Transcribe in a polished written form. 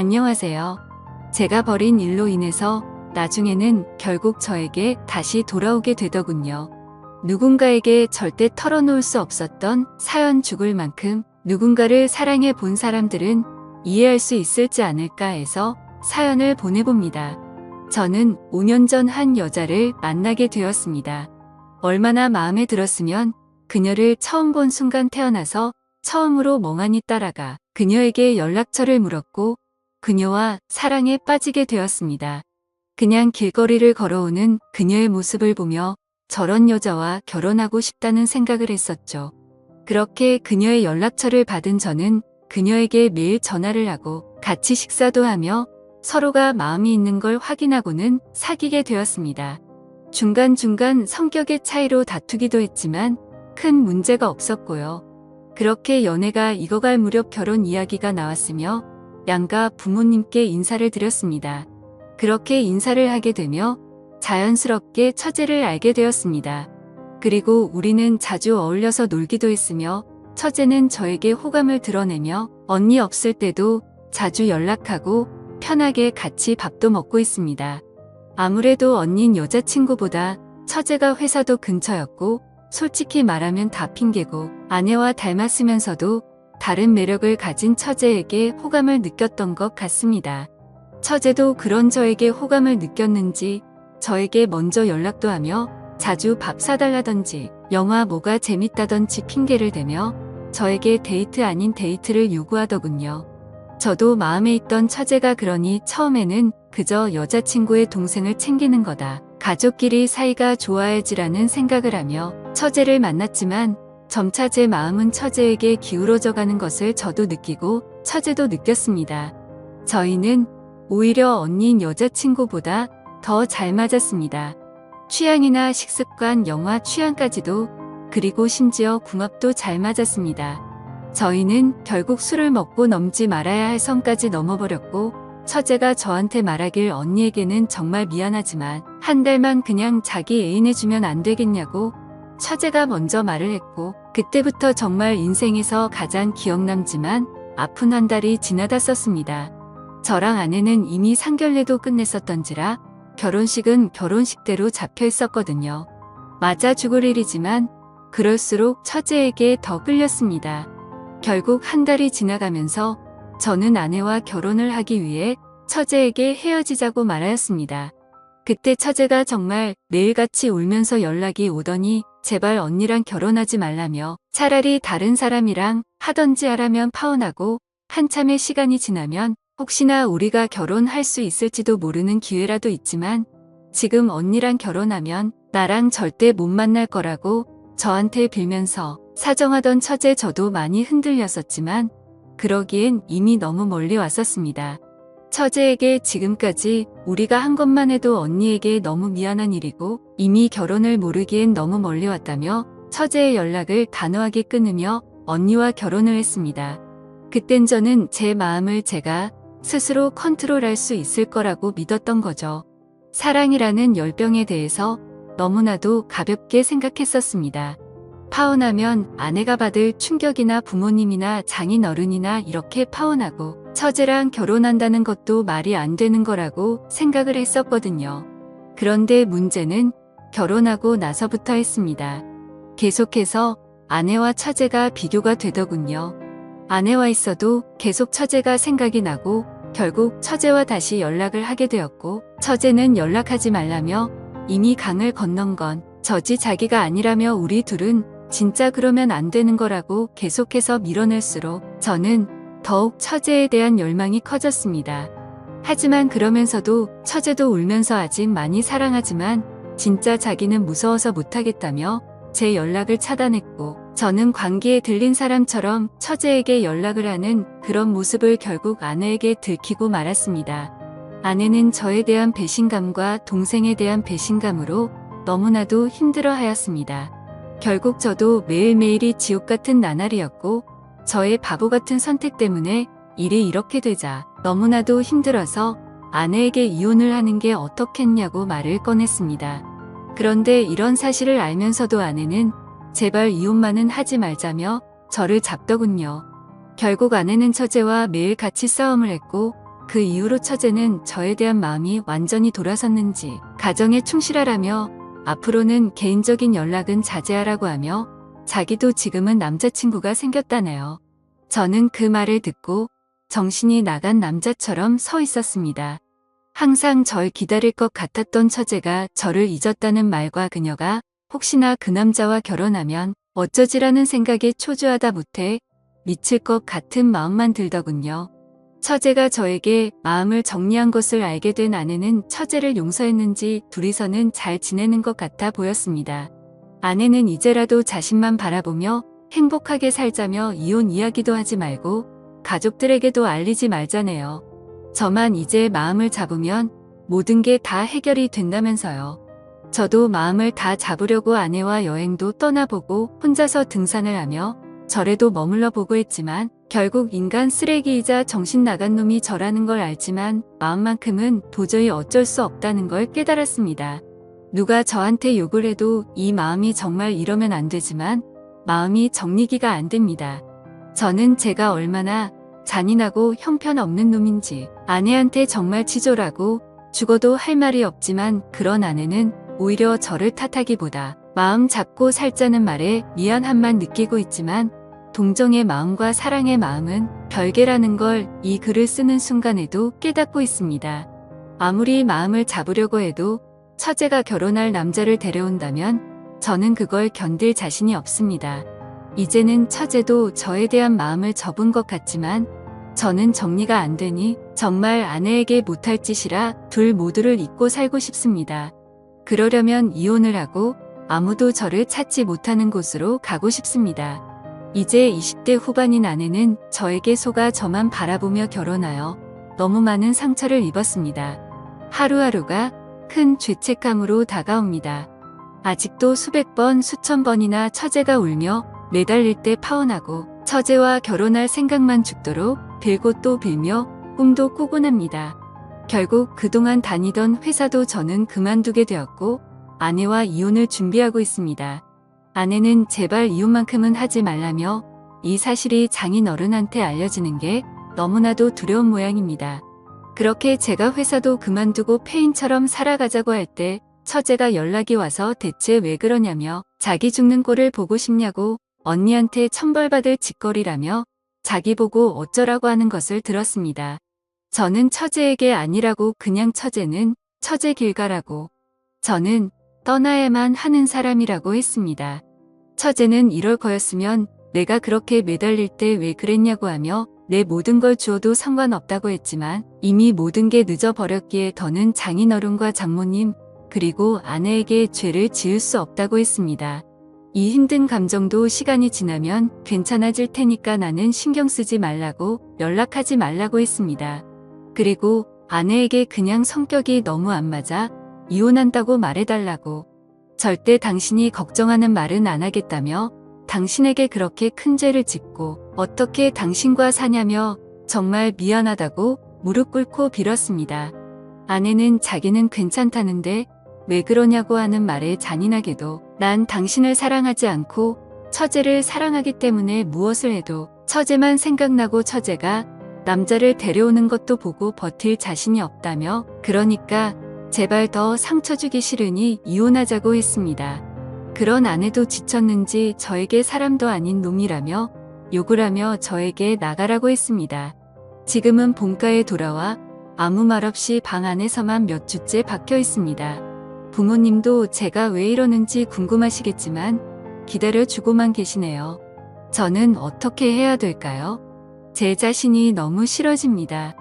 안녕하세요. 제가 벌인 일로 인해서 나중에는 결국 저에게 다시 돌아오게 되더군요. 누군가에게 절대 털어놓을 수 없었던 사연 죽을 만큼 누군가를 사랑해 본 사람들은 이해할 수 있을지 않을까 해서 사연을 보내봅니다. 저는 5년 전 한 여자를 만나게 되었습니다. 얼마나 마음에 들었으면 그녀를 처음 본 순간 태어나서 처음으로 멍하니 따라가 그녀에게 연락처를 물었고 그녀와 사랑에 빠지게 되었습니다. 그냥 길거리를 걸어오는 그녀의 모습을 보며 저런 여자와 결혼하고 싶다는 생각을 했었죠. 그렇게 그녀의 연락처를 받은 저는 그녀에게 매일 전화를 하고 같이 식사도 하며 서로가 마음이 있는 걸 확인하고는 사귀게 되었습니다. 중간중간 성격의 차이로 다투기도 했지만 큰 문제가 없었고요. 그렇게 연애가 익어갈 무렵 결혼 이야기가 나왔으며 양가 부모님께 인사를 드렸습니다. 그렇게 인사를 하게 되며 자연스럽게 처제를 알게 되었습니다. 그리고 우리는 자주 어울려서 놀기도 했으며 처제는 저에게 호감을 드러내며 언니 없을 때도 자주 연락하고 편하게 같이 밥도 먹고 있습니다. 아무래도 언닌 여자친구보다 처제가 회사도 근처였고 솔직히 말하면 다 핑계고 아내와 닮았으면서도 다른 매력을 가진 처제에게 호감을 느꼈던 것 같습니다. 처제도 그런 저에게 호감을 느꼈는지 저에게 먼저 연락도 하며 자주 밥 사달라던지 영화 뭐가 재밌다던지 핑계를 대며 저에게 데이트 아닌 데이트를 요구하더군요. 저도 마음에 있던 처제가 그러니 처음에는 그저 여자친구의 동생을 챙기는 거다. 가족끼리 사이가 좋아야지라는 생각을 하며 처제를 만났지만 점차 제 마음은 처제에게 기울어져 가는 것을 저도 느끼고 처제도 느꼈습니다. 저희는 오히려 언니인 여자친구보다 더 잘 맞았습니다. 취향이나 식습관, 영화 취향까지도 그리고 심지어 궁합도 잘 맞았습니다. 저희는 결국 술을 먹고 넘지 말아야 할 선까지 넘어버렸고 처제가 저한테 말하길 언니에게는 정말 미안하지만 한 달만 그냥 자기 애인해주면 안 되겠냐고 처제가 먼저 말을 했고 그때부터 정말 인생에서 가장 기억남지만 아픈 한 달이 지나다 썼습니다. 저랑 아내는 이미 상견례도 끝냈었던지라 결혼식은 결혼식대로 잡혀 있었거든요. 맞아 죽을 일이지만 그럴수록 처제에게 더 끌렸습니다. 결국 한 달이 지나가면서 저는 아내와 결혼을 하기 위해 처제에게 헤어지자고 말하였습니다. 그때 처제가 정말 매일같이 울면서 연락이 오더니 제발 언니랑 결혼하지 말라며 차라리 다른 사람이랑 하던지 하라면 파혼하고 한참의 시간이 지나면 혹시나 우리가 결혼할 수 있을지도 모르는 기회라도 있지만 지금 언니랑 결혼하면 나랑 절대 못 만날 거라고 저한테 빌면서 사정하던 처제 저도 많이 흔들렸었지만 그러기엔 이미 너무 멀리 왔었습니다. 처제에게 지금까지 우리가 한 것만 해도 언니에게 너무 미안한 일이고 이미 결혼을 모르기엔 너무 멀리 왔다며 처제의 연락을 단호하게 끊으며 언니와 결혼을 했습니다. 그땐 저는 제 마음을 제가 스스로 컨트롤할 수 있을 거라고 믿었던 거죠. 사랑이라는 열병에 대해서 너무나도 가볍게 생각했었습니다. 파혼하면 아내가 받을 충격이나 부모님이나 장인어른이나 이렇게 파혼하고 처제랑 결혼한다는 것도 말이 안 되는 거라고 생각을 했었거든요. 그런데 문제는 결혼하고 나서부터 했습니다. 계속해서 아내와 처제가 비교가 되더군요. 아내와 있어도 계속 처제가 생각이 나고 결국 처제와 다시 연락을 하게 되었고 처제는 연락하지 말라며 이미 강을 건넌 건 저지 자기가 아니라며 우리 둘은 진짜 그러면 안 되는 거라고 계속해서 밀어낼수록 저는 더욱 처제에 대한 열망이 커졌습니다. 하지만 그러면서도 처제도 울면서 아직 많이 사랑하지만 진짜 자기는 무서워서 못하겠다며 제 연락을 차단했고 저는 관계에 들린 사람처럼 처제에게 연락을 하는 그런 모습을 결국 아내에게 들키고 말았습니다. 아내는 저에 대한 배신감과 동생에 대한 배신감으로 너무나도 힘들어하였습니다. 결국 저도 매일매일이 지옥 같은 나날이었고 저의 바보 같은 선택 때문에 일이 이렇게 되자 너무나도 힘들어서 아내에게 이혼을 하는 게 어떻겠냐고 말을 꺼냈습니다. 그런데 이런 사실을 알면서도 아내는 제발 이혼만은 하지 말자며 저를 잡더군요. 결국 아내는 처제와 매일 같이 싸움을 했고 그 이후로 처제는 저에 대한 마음이 완전히 돌아섰는지 가정에 충실하라며 앞으로는 개인적인 연락은 자제하라고 하며 자기도 지금은 남자친구가 생겼다네요. 저는 그 말을 듣고 정신이 나간 남자처럼 서 있었습니다. 항상 절 기다릴 것 같았던 처제가 저를 잊었다는 말과 그녀가 혹시나 그 남자와 결혼하면 어쩌지라는 생각에 초조하다 못해 미칠 것 같은 마음만 들더군요. 처제가 저에게 마음을 정리한 것을 알게 된 아내는 처제를 용서했는지 둘이서는 잘 지내는 것 같아 보였습니다. 아내는 이제라도 자신만 바라보며 행복하게 살자며 이혼 이야기도 하지 말고 가족들에게도 알리지 말자네요. 저만 이제 마음을 잡으면 모든 게 다 해결이 된다면서요. 저도 마음을 다 잡으려고 아내와 여행도 떠나보고 혼자서 등산을 하며 절에도 머물러 보고 했지만 결국 인간 쓰레기이자 정신 나간 놈이 저라는 걸 알지만 마음만큼은 도저히 어쩔 수 없다는 걸 깨달았습니다. 누가 저한테 욕을 해도 이 마음이 정말 이러면 안 되지만 마음이 정리기가 안 됩니다. 저는 제가 얼마나 잔인하고 형편없는 놈인지 아내한테 정말 치졸하고 죽어도 할 말이 없지만 그런 아내는 오히려 저를 탓하기보다 마음 잡고 살자는 말에 미안함만 느끼고 있지만 동정의 마음과 사랑의 마음은 별개라는 걸 이 글을 쓰는 순간에도 깨닫고 있습니다. 아무리 마음을 잡으려고 해도 처제가 결혼할 남자를 데려온다면 저는 그걸 견딜 자신이 없습니다. 이제는 처제도 저에 대한 마음을 접은 것 같지만 저는 정리가 안 되니 정말 아내에게 못할 짓이라 둘 모두를 잊고 살고 싶습니다. 그러려면 이혼을 하고 아무도 저를 찾지 못하는 곳으로 가고 싶습니다. 이제 20대 후반인 아내는 저에게 속아 저만 바라보며 결혼하여 너무 많은 상처를 입었습니다. 하루하루가 큰 죄책감으로 다가옵니다. 아직도 수백 번, 수천 번이나 처제가 울며 매달릴 때 파혼하고 처제와 결혼할 생각만 죽도록 빌고 또 빌며 꿈도 꾸곤 합니다. 결국 그동안 다니던 회사도 저는 그만두게 되었고 아내와 이혼을 준비하고 있습니다. 아내는 제발 이혼만큼은 하지 말라며 이 사실이 장인어른한테 알려지는 게 너무나도 두려운 모양입니다. 그렇게 제가 회사도 그만두고 폐인처럼 살아가자고 할 때 처제가 연락이 와서 대체 왜 그러냐며 자기 죽는 꼴을 보고 싶냐고 언니한테 천벌받을 짓거리라며 자기 보고 어쩌라고 하는 것을 들었습니다. 저는 처제에게 아니라고 그냥 처제는 처제 길 가라고 저는 떠나야만 하는 사람이라고 했습니다. 처제는 이럴 거였으면 내가 그렇게 매달릴 때 왜 그랬냐고 하며 내 모든 걸 주어도 상관없다고 했지만 이미 모든 게 늦어버렸기에 더는 장인어른과 장모님 그리고 아내에게 죄를 지을 수 없다고 했습니다. 이 힘든 감정도 시간이 지나면 괜찮아질 테니까 나는 신경 쓰지 말라고 연락하지 말라고 했습니다. 그리고 아내에게 그냥 성격이 너무 안 맞아 이혼한다고 말해달라고 절대 당신이 걱정하는 말은 안 하겠다며 당신에게 그렇게 큰 죄를 짓고 어떻게 당신과 사냐며 정말 미안하다고 무릎 꿇고 빌었습니다. 아내는 자기는 괜찮다는데 왜 그러냐고 하는 말에 잔인하게도 난 당신을 사랑하지 않고 처제를 사랑하기 때문에 무엇을 해도 처제만 생각나고 처제가 남자를 데려오는 것도 보고 버틸 자신이 없다며 그러니까 제발 더 상처 주기 싫으니 이혼하자고 했습니다. 그런 아내도 지쳤는지 저에게 사람도 아닌 놈이라며 욕을 하며 저에게 나가라고 했습니다. 지금은 본가에 돌아와 아무 말 없이 방 안에서만 몇 주째 박혀 있습니다. 부모님도 제가 왜 이러는지 궁금하시겠지만 기다려주고만 계시네요. 저는 어떻게 해야 될까요? 제 자신이 너무 싫어집니다.